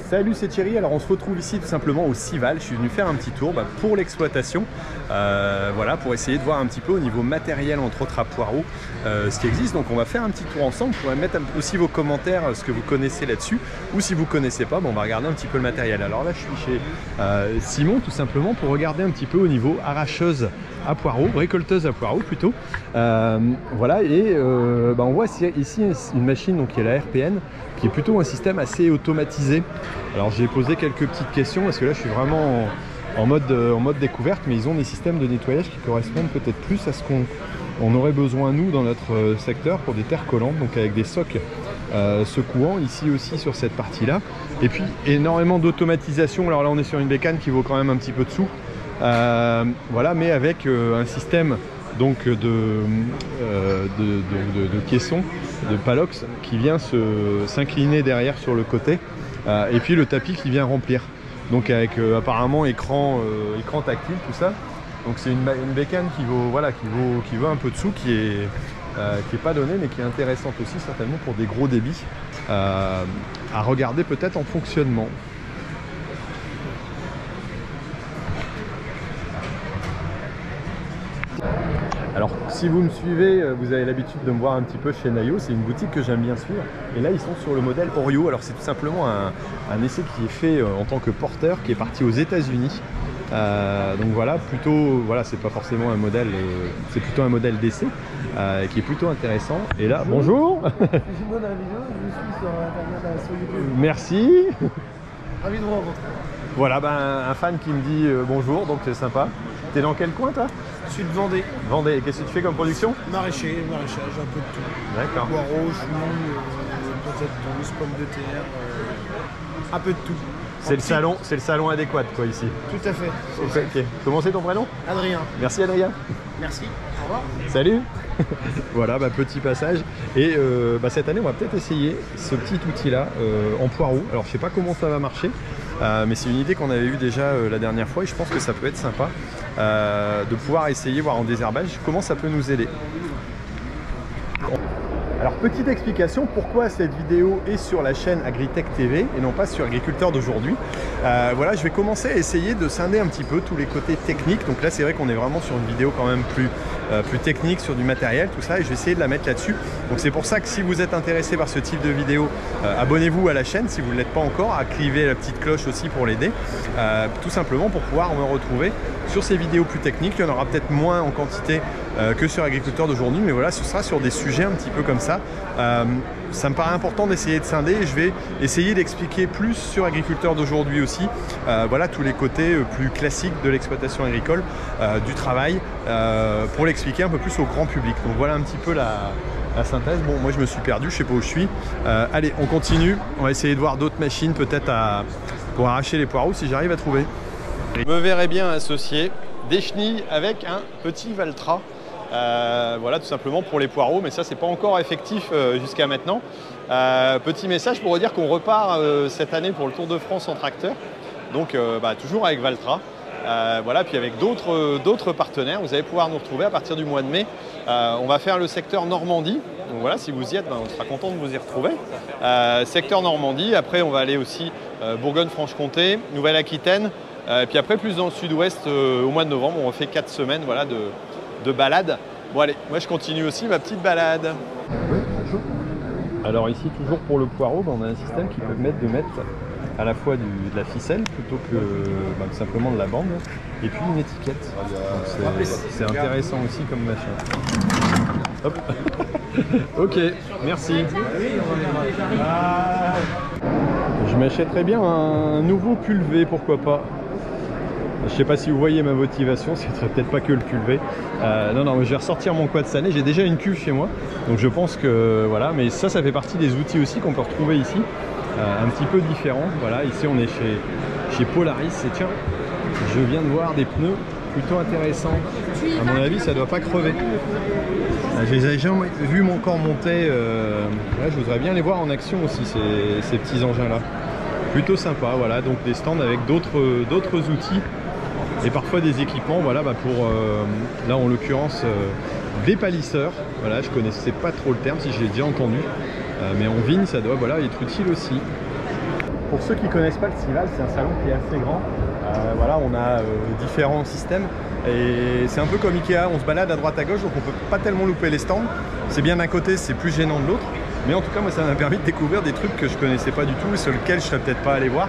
Salut, c'est Thierry. Alors on se retrouve ici tout simplement au Cival. Je suis venu faire un petit tour pour l'exploitation, voilà, pour essayer de voir un petit peu au niveau matériel, entre autres à Poireau, ce qui existe. Donc on va faire un petit tour ensemble. Vous pourrez mettre aussi vos commentaires, ce que vous connaissez là-dessus, ou si vous ne connaissez pas, bon, on va regarder un petit peu le matériel. Alors là je suis chez Simon tout simplement pour regarder un petit peu au niveau arracheuse à Poireau, récolteuse à Poireau plutôt. Voilà, et on voit ici une machine donc, qui est la RPN, qui est plutôt un système assez automatisé. Alors j'ai posé quelques petites questions parce que là je suis vraiment en mode découverte, mais ils ont des systèmes de nettoyage qui correspondent peut-être plus à ce qu'on aurait besoin nous dans notre secteur pour des terres collantes, donc avec des socs secouants ici aussi sur cette partie là, et puis énormément d'automatisation. Alors là on est sur une bécane qui vaut quand même un petit peu de sous, voilà, mais avec un système donc de caisson, de palox qui vient s'incliner derrière sur le côté, et puis le tapis qui vient remplir, donc avec apparemment écran tactile, tout ça. Donc c'est une bécane qui vaut un peu de sous, qui est pas donnée, mais qui est intéressante aussi certainement pour des gros débits, à regarder peut-être en fonctionnement. Alors si vous me suivez, vous avez l'habitude de me voir un petit peu chez Nayo, c'est une boutique que j'aime bien suivre. Et là ils sont sur le modèle Orio. Alors c'est tout simplement un essai qui est fait en tant que porteur, qui est parti aux États-Unis. Donc voilà, c'est pas forcément un modèle, c'est plutôt un modèle d'essai qui est plutôt intéressant. Et là, bonjour. Je suis dans la vidéo, je suis sur Internet, sur YouTube. Merci. Ravi de vous rencontrer. Voilà, un fan qui me dit bonjour, donc c'est sympa. T'es dans quel coin toi? Je suis de Vendée. Vendée, et qu'est-ce que tu fais comme production? Maraîchage, un peu de tout. D'accord. Poireaux, choux, peut-être douce, pommes de terre, un peu de tout. C'est le salon adéquat quoi ici. Tout à fait. Ok. Comment c'est ton prénom? Adrien. Merci Adrien. Merci. Au revoir. Salut. Voilà, petit passage. Et cette année on va peut-être essayer ce petit outil là en poireau. Alors je sais pas comment ça va marcher, mais c'est une idée qu'on avait eue déjà la dernière fois, et je pense que ça peut être sympa de pouvoir essayer, voir en désherbage, comment ça peut nous aider. Alors petite explication, pourquoi cette vidéo est sur la chaîne Agritech TV et non pas sur Agriculteur d'aujourd'hui. Voilà, je vais commencer à essayer de scinder un petit peu tous les côtés techniques. Donc là c'est vrai qu'on est vraiment sur une vidéo quand même plus technique, sur du matériel, tout ça, et je vais essayer de la mettre là-dessus. Donc c'est pour ça que si vous êtes intéressé par ce type de vidéo, abonnez-vous à la chaîne si vous ne l'êtes pas encore, activez la petite cloche aussi pour l'aider, tout simplement pour pouvoir me retrouver sur ces vidéos plus techniques. Il y en aura peut-être moins en quantité que sur Agriculteur d'aujourd'hui, mais voilà, ce sera sur des sujets un petit peu comme ça. Ça me paraît important d'essayer de scinder, et je vais essayer d'expliquer plus sur Agriculteur d'aujourd'hui aussi, voilà, tous les côtés plus classiques de l'exploitation agricole, du travail, pour l'expliquer un peu plus au grand public. Donc voilà un petit peu la synthèse. Bon, moi je me suis perdu, je sais pas où je suis. Allez, on continue, on va essayer de voir d'autres machines peut-être pour arracher les poireaux si j'arrive à trouver. Je me verrais bien associer des chenilles avec un petit Valtra. Voilà, tout simplement pour les poireaux, mais ça c'est pas encore effectif jusqu'à maintenant. Petit message pour dire qu'on repart cette année pour le Tour de France en tracteur, donc toujours avec Valtra. Voilà, puis avec d'autres partenaires, vous allez pouvoir nous retrouver à partir du mois de mai. On va faire le secteur Normandie, donc voilà, si vous y êtes, on sera content de vous y retrouver. Secteur Normandie, après on va aller aussi Bourgogne-Franche-Comté, Nouvelle-Aquitaine, puis après plus dans le sud-ouest au mois de novembre. On refait 4 semaines, voilà, de balade. Bon allez, moi je continue aussi ma petite balade. Alors ici, toujours pour le poireau, on a un système qui peut permettre de mettre à la fois de la ficelle plutôt que simplement de la bande, et puis une étiquette. C'est intéressant aussi comme machin. Hop. Ok, merci. Je m'achèterais bien un nouveau pulvé, pourquoi pas. Je sais pas si vous voyez ma motivation, ce serait peut-être pas que le pulvé. Non, mais je vais ressortir mon quad sané. J'ai déjà une cuve chez moi, donc je pense que voilà. Mais ça fait partie des outils aussi qu'on peut retrouver ici, un petit peu différents. Voilà, ici on est chez Polaris. Et tiens, je viens de voir des pneus plutôt intéressants. À mon avis, ça doit pas crever. Je les ai jamais vu encore monter. Là, je voudrais bien les voir en action aussi, ces petits engins-là. Plutôt sympa. Voilà, donc des stands avec d'autres outils. Et parfois des équipements, voilà, pour là en l'occurrence des palisseurs. Voilà, je connaissais pas trop le terme, si je l'ai déjà entendu, mais en vigne ça doit, voilà, être utile aussi. pour ceux qui ne connaissent pas le Sival, c'est un salon qui est assez grand. Voilà, on a différents systèmes et c'est un peu comme Ikea, on se balade à droite à gauche donc on peut pas tellement louper les stands. C'est bien d'un côté, c'est plus gênant de l'autre. Mais en tout cas, moi ça m'a permis de découvrir des trucs que je connaissais pas du tout et sur lesquels je serais peut-être pas allé voir.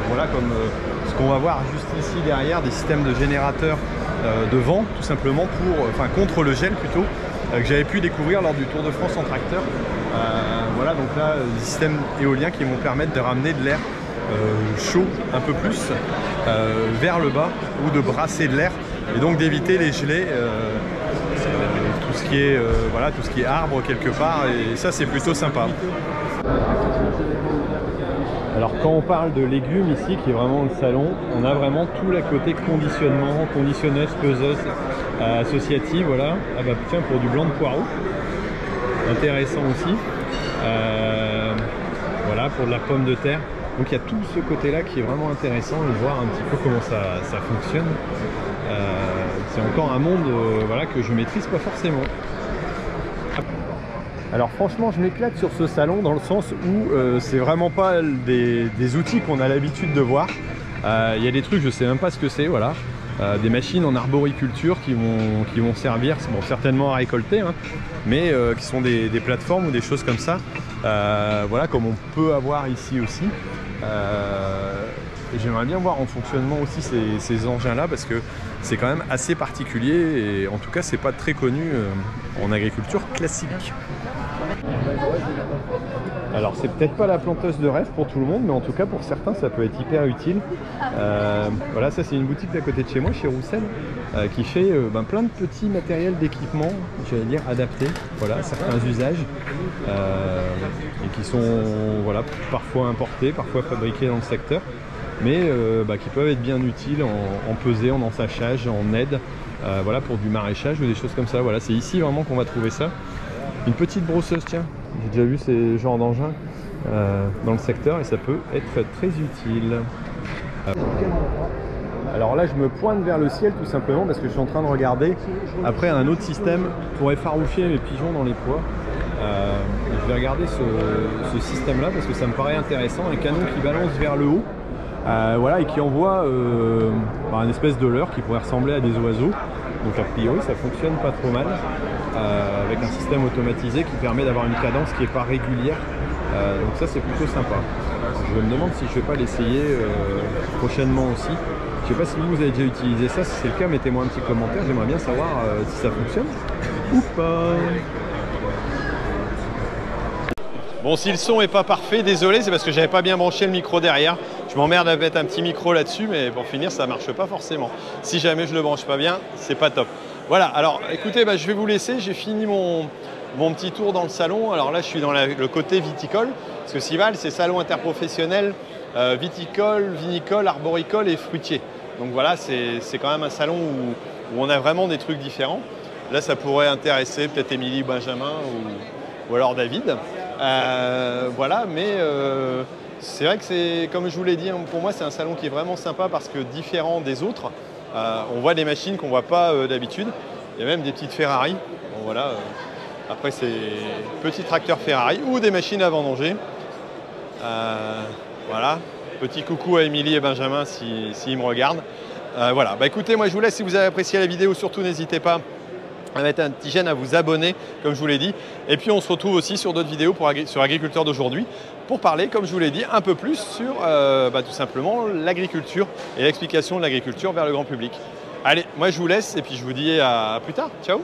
Voilà, comme ce qu'on va voir juste ici derrière, des systèmes de générateurs de vent, tout simplement contre le gel plutôt, que j'avais pu découvrir lors du Tour de France en tracteur. Voilà, donc là, des systèmes éoliens qui vont permettre de ramener de l'air chaud un peu plus vers le bas ou de brasser de l'air et donc d'éviter les gelées, tout ce qui est arbre quelque part, et ça c'est plutôt sympa. Alors quand on parle de légumes ici, qui est vraiment le salon, on a vraiment tout le côté conditionnement, conditionneuse, peseuse, associative, voilà. Ah bah tiens, pour du blanc de poireau, intéressant aussi. Voilà, pour de la pomme de terre. Donc il y a tout ce côté-là qui est vraiment intéressant et voir un petit peu comment ça fonctionne. C'est encore un monde voilà, que je maîtrise pas forcément. Alors franchement, je m'éclate sur ce salon dans le sens où c'est vraiment pas des outils qu'on a l'habitude de voir. Il y a des trucs, je sais même pas ce que c'est, voilà. Des machines en arboriculture qui vont servir, bon, certainement à récolter, hein, mais qui sont des plateformes ou des choses comme ça. Voilà, comme on peut avoir ici aussi. J'aimerais bien voir en fonctionnement aussi ces engins-là parce que c'est quand même assez particulier et en tout cas c'est pas très connu en agriculture classique. Alors c'est peut-être pas la planteuse de rêve pour tout le monde, mais en tout cas pour certains ça peut être hyper utile. Voilà, ça c'est une boutique d'à côté de chez moi, chez Roussel, qui fait plein de petits matériels d'équipement, j'allais dire adaptés, voilà, à certains usages, et qui sont voilà, parfois importés, parfois fabriqués dans le secteur, mais qui peuvent être bien utiles en pesée, en ensachage, en aide, voilà, pour du maraîchage ou des choses comme ça. Voilà, c'est ici vraiment qu'on va trouver ça. Une petite brosseuse, tiens, j'ai déjà vu ces genres d'engins dans le secteur et ça peut être très utile. Alors là je me pointe vers le ciel tout simplement parce que je suis en train de regarder après un autre système pour effaroucher mes pigeons dans les pois. Je vais regarder ce système là parce que ça me paraît intéressant, un canon qui balance vers le haut, voilà, et qui envoie une espèce de leurre qui pourrait ressembler à des oiseaux. Donc a priori ça fonctionne pas trop mal, avec un système automatisé qui permet d'avoir une cadence qui n'est pas régulière, donc ça c'est plutôt sympa. Je me demande si je ne vais pas l'essayer prochainement aussi. Je ne sais pas si vous avez déjà utilisé ça, si c'est le cas mettez-moi un petit commentaire, j'aimerais bien savoir si ça fonctionne ou pas. Bon, si le son n'est pas parfait, désolé, c'est parce que j'avais pas bien branché le micro derrière. Je m'emmerde à mettre un petit micro là-dessus, mais pour finir, ça marche pas forcément. Si jamais je le branche pas bien, c'est pas top. Voilà, alors écoutez, je vais vous laisser, j'ai fini mon petit tour dans le salon. Alors là, je suis dans le côté viticole, parce que Sival, c'est salon interprofessionnel viticole, vinicole, arboricole et fruitier. Donc voilà, c'est quand même un salon où on a vraiment des trucs différents. Là, ça pourrait intéresser peut-être Émilie, Benjamin ou alors David. Voilà, mais c'est vrai que c'est, comme je vous l'ai dit, pour moi c'est un salon qui est vraiment sympa parce que différent des autres. On voit des machines qu'on ne voit pas d'habitude. Il y a même des petites Ferrari. Bon, voilà, après c'est petits tracteurs Ferrari ou des machines à vendanger. Voilà, petit coucou à Émilie et Benjamin s'ils me regardent. Voilà, écoutez, moi je vous laisse. Si vous avez apprécié la vidéo, surtout n'hésitez pas à mettre un petit j'aime, à vous abonner, comme je vous l'ai dit. Et puis on se retrouve aussi sur d'autres vidéos sur Agriculteur d'aujourd'hui pour parler, comme je vous l'ai dit, un peu plus sur tout simplement l'agriculture et l'explication de l'agriculture vers le grand public. Allez, moi je vous laisse et puis je vous dis à plus tard. Ciao!